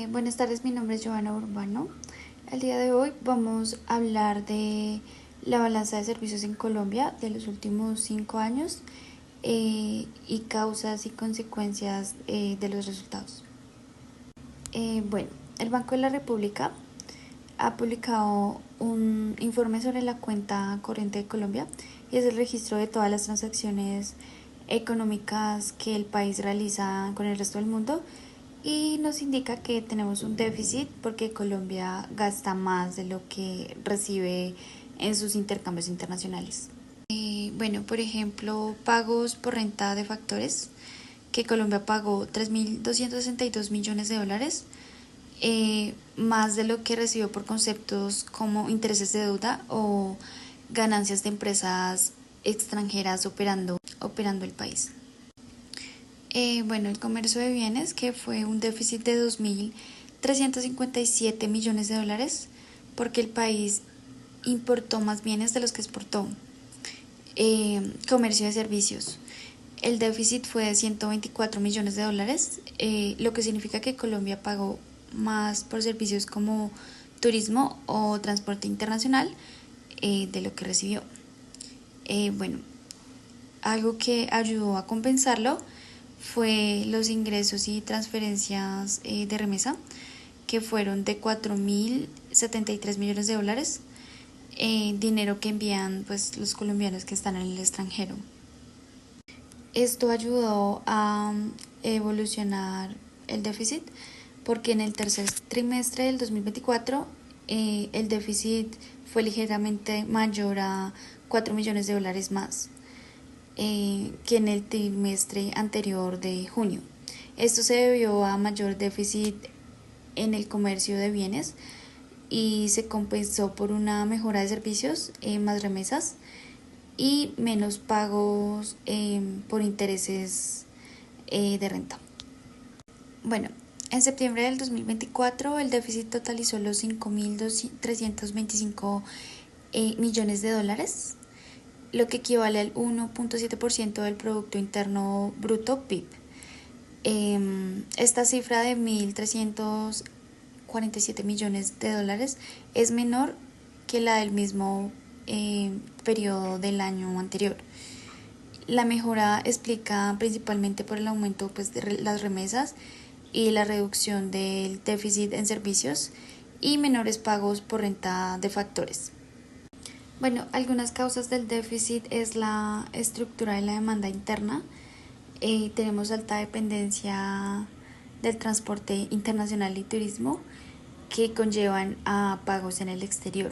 Buenas tardes, mi nombre es Joana Urbano. El día de hoy vamos a hablar de la balanza de servicios en Colombia de los últimos 5 años y causas y consecuencias de los resultados. Bueno, el Banco de la República ha publicado un informe sobre la cuenta corriente de Colombia y es el registro de todas las transacciones económicas que el país realiza con el resto del mundo y nos indica que tenemos un déficit porque Colombia gasta más de lo que recibe en sus intercambios internacionales. Bueno, por ejemplo, pagos por renta de factores, que Colombia pagó 3.262 millones de dólares, más de lo que recibió por conceptos como intereses de deuda o ganancias de empresas extranjeras operando el país. Bueno, el comercio de bienes, que fue un déficit de 2.357 millones de dólares, porque el país importó más bienes de los que exportó. Comercio de servicios. El déficit fue de 124 millones de dólares, lo que significa que Colombia pagó más por servicios como turismo o transporte internacional de lo que recibió. Bueno, algo que ayudó a compensarlo fue los ingresos y transferencias de remesa, que fueron de 4.073 millones de dólares, dinero que envían pues, los colombianos que están en el extranjero. Esto ayudó a evolucionar el déficit porque en el tercer trimestre del 2024 el déficit fue ligeramente mayor a 4 millones de dólares más que en el trimestre anterior de junio. Esto se debió a mayor déficit en el comercio de bienes y se compensó por una mejora de servicios, más remesas y menos pagos por intereses de renta. Bueno, en septiembre del 2024 el déficit totalizó los 5.325 millones de dólares, lo que equivale al 1.7% del Producto Interno Bruto PIB. Esta cifra de 1.347 millones de dólares es menor que la del mismo periodo del año anterior. La mejora explica principalmente por el aumento pues, de las remesas y la reducción del déficit en servicios y menores pagos por renta de factores. Bueno, algunas causas del déficit es la estructura de la demanda interna. Tenemos alta dependencia del transporte internacional y turismo que conllevan a pagos en el exterior.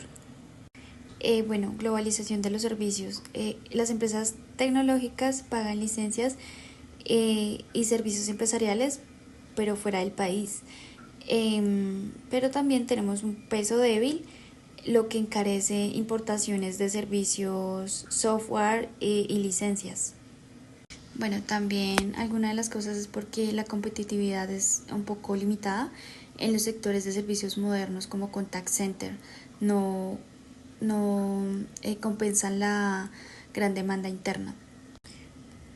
Bueno, globalización de los servicios. Las empresas tecnológicas pagan licencias y servicios empresariales, pero fuera del país. Pero también tenemos un peso débil, lo que encarece importaciones de servicios, software y licencias. Bueno, también alguna de las cosas es porque la competitividad es un poco limitada en los sectores de servicios modernos como contact center. No compensan la gran demanda interna.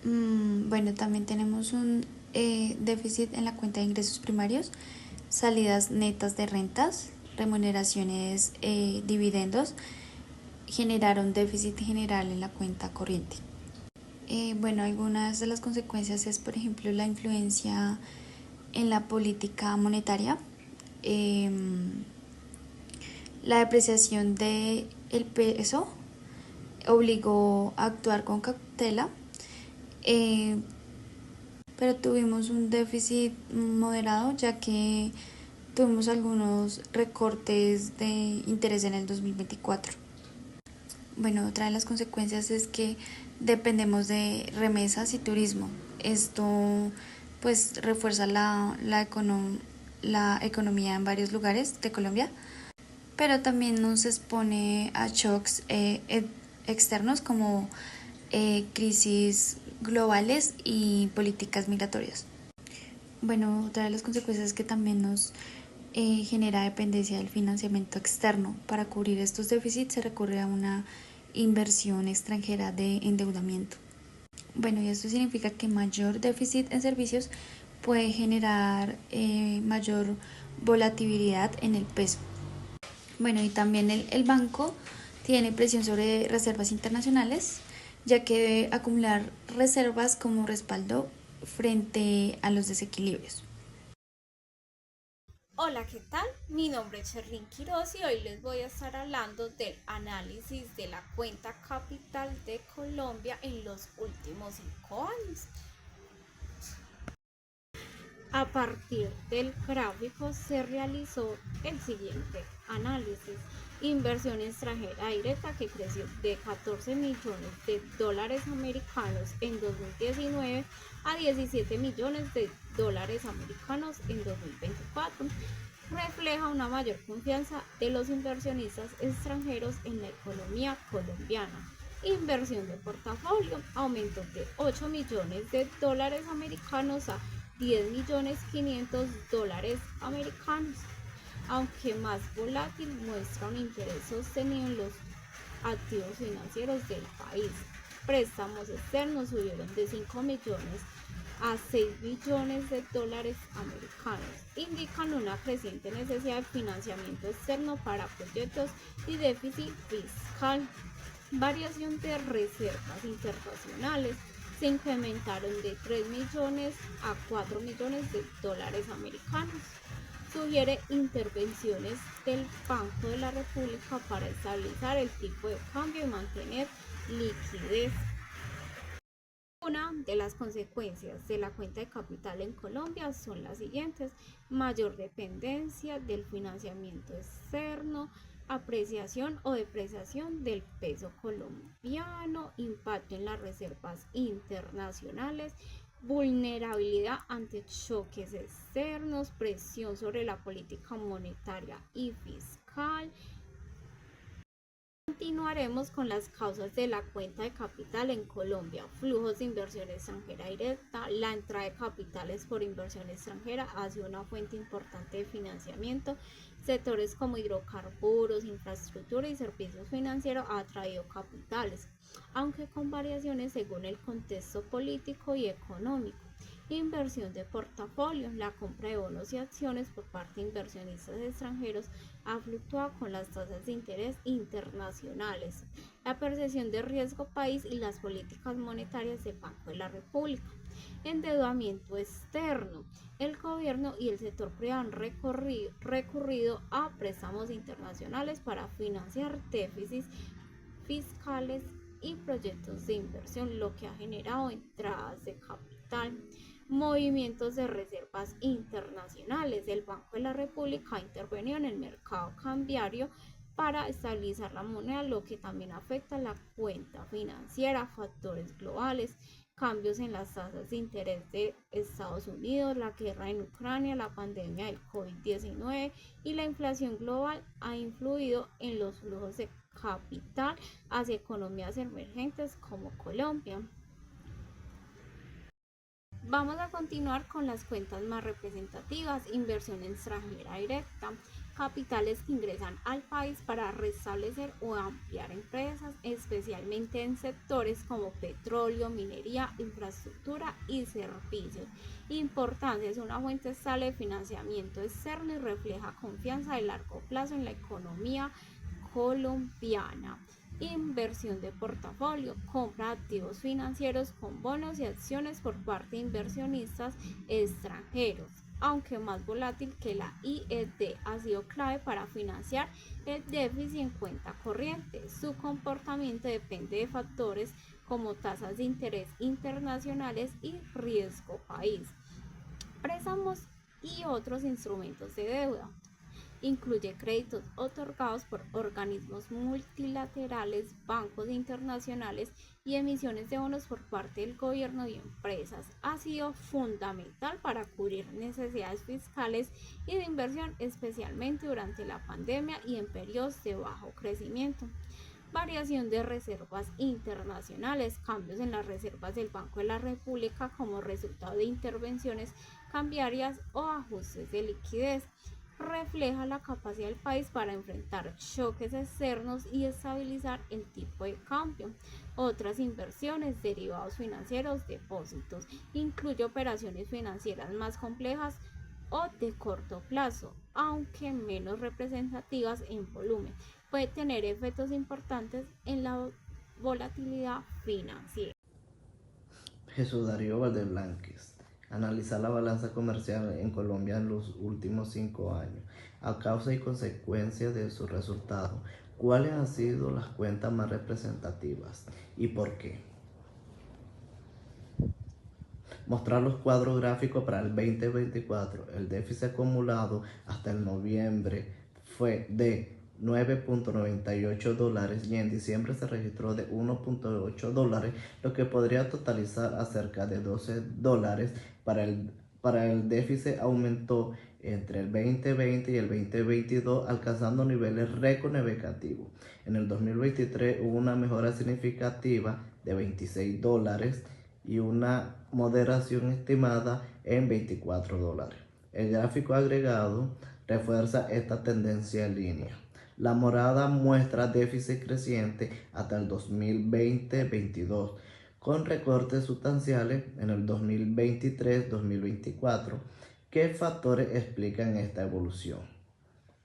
Bueno, también tenemos un déficit en la cuenta de ingresos primarios, salidas netas de rentas, remuneraciones, dividendos, generaron déficit general en la cuenta corriente. Bueno, algunas de las consecuencias es, por ejemplo, la influencia en la política monetaria, la depreciación del peso obligó a actuar con cautela, pero tuvimos un déficit moderado ya que tuvimos algunos recortes de interés en el 2024. Bueno, otra de las consecuencias es que dependemos de remesas y turismo. Esto pues refuerza la economía en varios lugares de Colombia, pero también nos expone a shocks externos como crisis globales y políticas migratorias. Bueno, otra de las consecuencias es que también nos genera dependencia del financiamiento externo. Para cubrir estos déficits se recurre a una inversión extranjera de endeudamiento. Bueno, y esto significa que mayor déficit en servicios puede generar mayor volatilidad en el peso. Bueno, y también el banco tiene presión sobre reservas internacionales, ya que debe acumular reservas como respaldo frente a los desequilibrios. Hola, ¿qué tal? Mi nombre es Sherlyn Quiroz y hoy les voy a estar hablando del análisis de la cuenta capital de Colombia en los últimos 5 años. A partir del gráfico se realizó el siguiente análisis. Inversión extranjera directa que creció de 14 millones de dólares americanos en 2019 a 17 millones de dólares americanos en 2024. Refleja una mayor confianza de los inversionistas extranjeros en la economía colombiana. Inversión de portafolio aumentó de 8 millones de dólares americanos a 10 millones 500 dólares americanos, aunque más volátil, muestra un interés sostenido en los activos financieros del país. Préstamos externos subieron de 5 millones a 6 billones de dólares americanos. Indican una creciente necesidad de financiamiento externo para proyectos y déficit fiscal. Variación de reservas internacionales se incrementaron de 3 millones a 4 millones de dólares americanos. Sugiere intervenciones del Banco de la República para estabilizar el tipo de cambio y mantener liquidez. Una de las consecuencias de la cuenta de capital en Colombia son las siguientes: mayor dependencia del financiamiento externo, apreciación o depreciación del peso colombiano, impacto en las reservas internacionales, vulnerabilidad ante choques externos, presión sobre la política monetaria y fiscal. Continuaremos con las causas de la cuenta de capital en Colombia. Flujos de inversión extranjera directa. La entrada de capitales por inversión extranjera ha sido una fuente importante de financiamiento. Sectores como hidrocarburos, infraestructura y servicios financieros han atraído capitales, aunque con variaciones según el contexto político y económico. Inversión de portafolio. La compra de bonos y acciones por parte de inversionistas extranjeros ha fluctuado con las tasas de interés internacionales, la percepción de riesgo país y las políticas monetarias del Banco de la República. Endeudamiento externo. El gobierno y el sector privado han recurrido a préstamos internacionales para financiar déficits fiscales y proyectos de inversión, lo que ha generado entradas de capital. Movimientos de reservas internacionales. El Banco de la República ha intervenido en el mercado cambiario para estabilizar la moneda, lo que también afecta la cuenta financiera. Factores globales: cambios en las tasas de interés de Estados Unidos, la guerra en Ucrania, la pandemia del COVID-19 y la inflación global ha influido en los flujos de capital hacia economías emergentes como Colombia. Vamos a continuar con las cuentas más representativas. Inversión extranjera directa. Capitales que ingresan al país para restablecer o ampliar empresas, especialmente en sectores como petróleo, minería, infraestructura y servicios. Importancia: es una fuente estable de financiamiento externo y refleja confianza de largo plazo en la economía colombiana. Inversión de portafolio. Compra de activos financieros con bonos y acciones por parte de inversionistas extranjeros. Aunque más volátil que la IED, ha sido clave para financiar el déficit en cuenta corriente. Su comportamiento depende de factores como tasas de interés internacionales y riesgo país. Préstamos y otros instrumentos de deuda. Incluye créditos otorgados por organismos multilaterales, bancos internacionales y emisiones de bonos por parte del gobierno y empresas. Ha sido fundamental para cubrir necesidades fiscales y de inversión, especialmente durante la pandemia y en periodos de bajo crecimiento. Variación de reservas internacionales. Cambios en las reservas del Banco de la República como resultado de intervenciones cambiarias o ajustes de liquidez. refleja la capacidad del país para enfrentar choques externos y estabilizar el tipo de cambio. Otras inversiones, derivados financieros, depósitos, incluye operaciones financieras más complejas o de corto plazo, aunque menos representativas en volumen, puede tener efectos importantes en la volatilidad financiera. Jesús Darío Valdeblanques. Analizar la balanza comercial en Colombia en los últimos 5 años. A causa y consecuencia de su resultado, ¿cuáles han sido las cuentas más representativas y por qué? Mostrar los cuadros gráficos para el 2024. El déficit acumulado hasta el noviembre fue de $9.98 y en diciembre se registró de $1.8, lo que podría totalizar a cerca de $12. Para el déficit aumentó entre el 2020 y el 2022, alcanzando niveles récord negativos. En el 2023 hubo una mejora significativa de $26 y una moderación estimada en $24. El gráfico agregado refuerza esta tendencia en línea. La morada muestra déficit creciente hasta el 2020-22, con recortes sustanciales en el 2023-2024. ¿Qué factores explican esta evolución?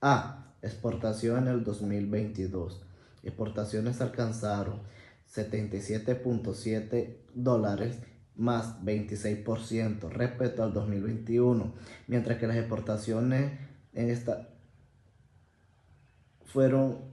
A. Exportación en el 2022. Exportaciones alcanzaron $77.7 más 26% respecto al 2021, mientras que las exportaciones en esta fueron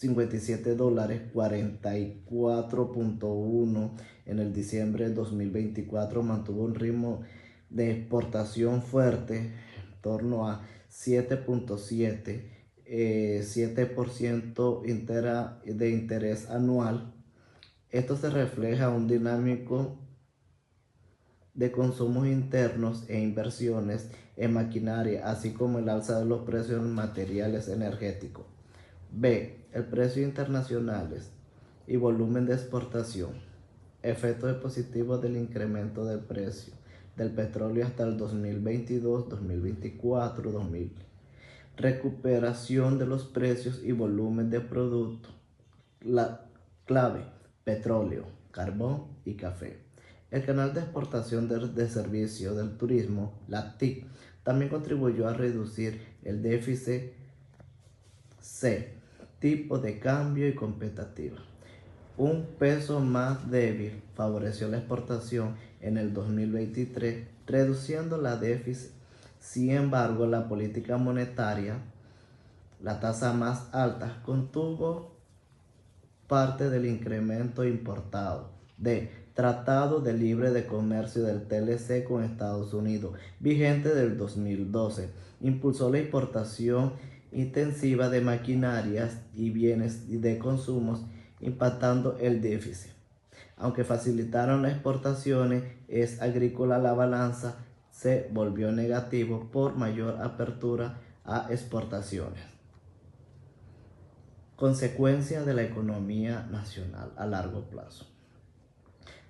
$57, 44.1 en el diciembre de 2024, mantuvo un ritmo de exportación fuerte, en torno a 7.7, 7% de interés anual. Esto se refleja un dinámico de consumos internos e inversiones en maquinaria, así como el alza de los precios en materiales energéticos. B. El precio internacionales y volumen de exportación. Efecto positivo del incremento del precio del petróleo hasta el 2022, 2024, 2000. Recuperación de los precios y volumen de productos. La clave: petróleo, carbón y café. El canal de exportación de servicios del turismo, la TIC, también contribuyó a reducir el déficit. C. Tipo de cambio y competitiva. Un peso más débil favoreció la exportación en el 2023, reduciendo la déficit. Sin embargo, la política monetaria, la tasa más alta, contuvo parte del incremento importado. D. Tratado de Libre de Comercio del TLC con Estados Unidos, vigente del 2012, impulsó la importación intensiva de maquinarias y bienes de consumo, impactando el déficit. Aunque facilitaron las exportaciones agrícolas, la balanza se volvió negativo por mayor apertura a exportaciones. Consecuencia de la economía nacional a largo plazo.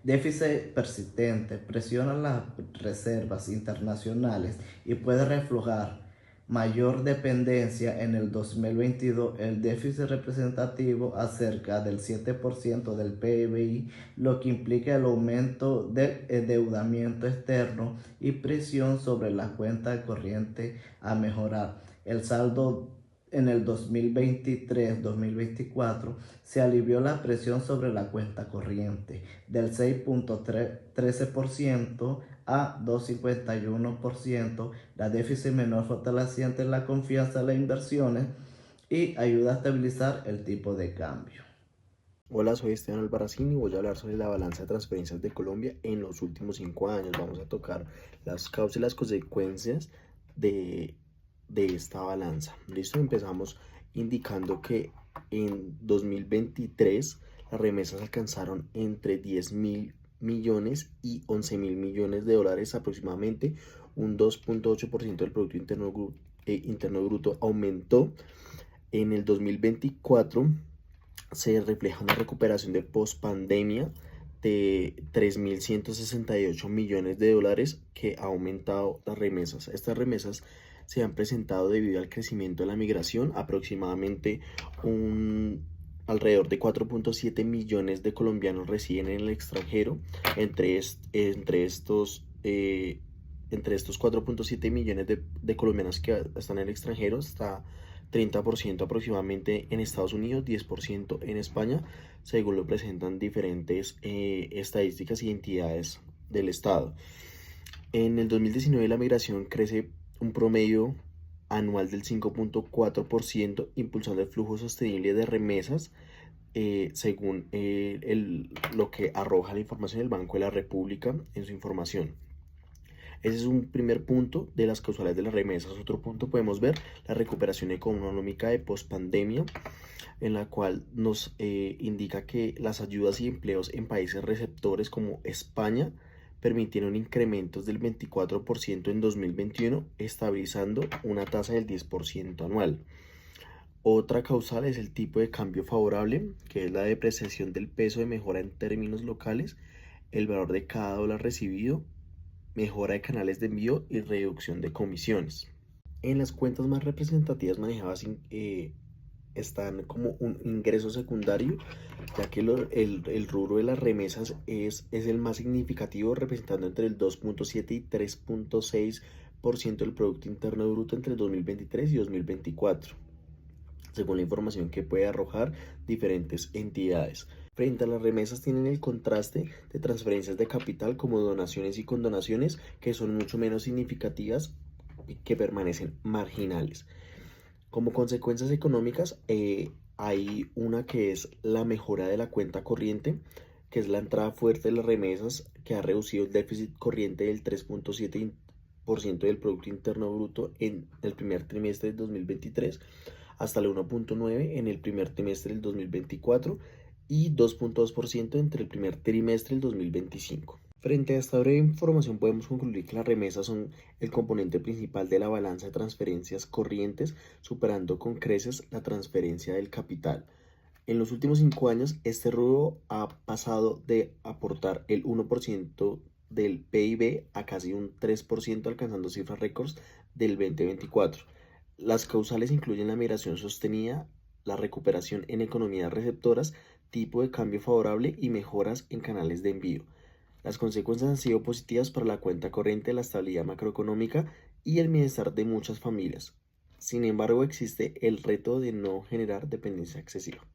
Déficit persistente presiona las reservas internacionales y puede reflejar mayor dependencia. En el 2022, el déficit representativo a cerca del 7% del PBI, lo que implica el aumento del endeudamiento externo y presión sobre la cuenta corriente a mejorar. El saldo en el 2023-2024 se alivió la presión sobre la cuenta corriente del 6.13% a 2.51%, la déficit menor fortaleciente la confianza en las inversiones y ayuda a estabilizar el tipo de cambio. Hola, soy Esteban Albarracín y voy a hablar sobre la balanza de transferencias de Colombia en los últimos 5 años. Vamos a tocar las causas y las consecuencias de esta balanza. Listo, empezamos indicando que en 2023 las remesas alcanzaron entre 10.000 millones y 11.000 millones de dólares, aproximadamente un 2.8% del Producto Interno Bruto. Aumentó en el 2024. Se refleja una recuperación de pospandemia de 3.168 millones de dólares que ha aumentado las remesas. Estas remesas se han presentado debido al crecimiento de la migración. Aproximadamente alrededor de 4.7 millones de colombianos residen en el extranjero. Entre estos 4.7 millones de colombianos que están en el extranjero, está 30% aproximadamente en Estados Unidos, 10% en España, según lo presentan diferentes estadísticas y entidades del Estado. En el 2019 la migración crece un promedio anual del 5.4%, impulsando el flujo sostenible de remesas, según lo que arroja la información del Banco de la República en su información. Ese es un primer punto de las causales de las remesas. Otro punto podemos ver la recuperación económica de pospandemia, en la cual nos indica que las ayudas y empleos en países receptores como España permitieron incrementos del 24% en 2021, estabilizando una tasa del 10% anual. Otra causal es el tipo de cambio favorable, que es la depreciación del peso de mejora en términos locales, el valor de cada dólar recibido, mejora de canales de envío y reducción de comisiones. En las cuentas más representativas manejadas están como un ingreso secundario, ya que el rubro de las remesas es el más significativo, representando entre el 2.7 y 3.6% del Producto Interno Bruto entre el 2023 y 2024, según la información que puede arrojar diferentes entidades. Frente a las remesas tienen el contraste de transferencias de capital como donaciones y condonaciones, que son mucho menos significativas y que permanecen marginales. Como consecuencias económicas, hay una que es la mejora de la cuenta corriente, que es la entrada fuerte de las remesas, que ha reducido el déficit corriente del 3.7% del Producto Interno Bruto en el primer trimestre del 2023 hasta el 1.9% en el primer trimestre del 2024 y 2.2% entre el primer trimestre del 2025. Frente a esta breve información podemos concluir que las remesas son el componente principal de la balanza de transferencias corrientes, superando con creces la transferencia del capital. En los últimos 5 años, este rubro ha pasado de aportar el 1% del PIB a casi un 3%, alcanzando cifras récords del 2024. Las causales incluyen la migración sostenida, la recuperación en economías receptoras, tipo de cambio favorable y mejoras en canales de envío. Las consecuencias han sido positivas para la cuenta corriente, la estabilidad macroeconómica y el bienestar de muchas familias. Sin embargo, existe el reto de no generar dependencia excesiva.